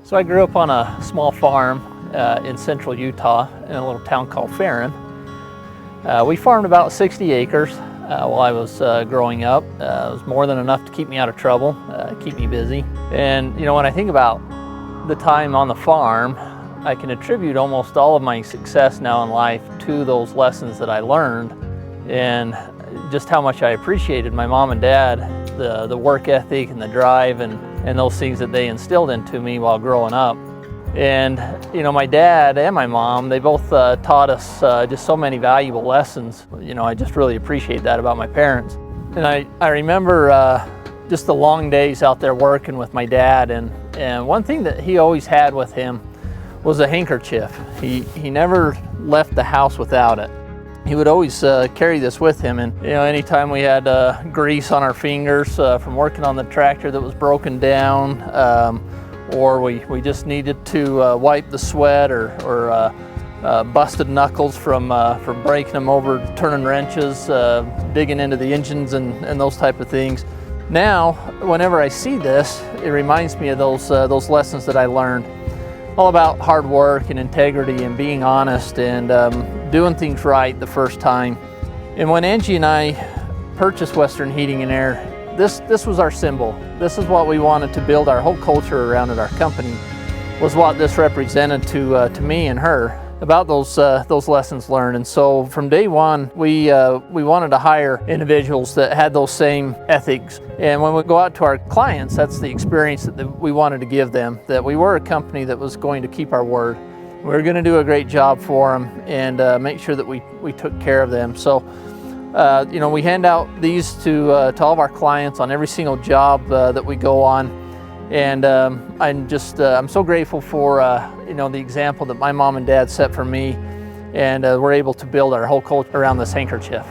So I grew up on a small farm in central Utah in a little town called Farron. We farmed about 60 acres while I was growing up. It was more than enough to keep me out of trouble, keep me busy. And you know, when I think about the time on the farm, I can attribute almost all of my success now in life to those lessons that I learned, and just how much I appreciated my mom and dad, the work ethic and the drive and those things that they instilled into me while growing up. And you know, my dad and my mom, they both taught us just so many valuable lessons. You know, I just really appreciate that about my parents. And I remember just the long days out there working with my dad, and one thing that he always had with him was a handkerchief. He never left the house without it. He would always carry this with him, and you know, anytime we had grease on our fingers from working on the tractor that was broken down, or we just needed to wipe the sweat or busted knuckles from breaking them over, turning wrenches, digging into the engines and those type of things. Now, whenever I see this, it reminds me of those lessons that I learned, all about hard work and integrity and being honest and doing things right the first time. And when Angie and I purchased Western Heating and Air, this was our symbol. This is what we wanted to build our whole culture around at our company, was what this represented to me and her about those lessons learned. And so from day one, we wanted to hire individuals that had those same ethics. And when we go out to our clients, that's the experience that we wanted to give them, that we were a company that was going to keep our word. We were going to do a great job for them and make sure that we took care of them. So you know, we hand out these to all of our clients on every single job that we go on. And I'm so grateful for you know, the example that my mom and dad set for me, and we're able to build our whole culture around this handkerchief.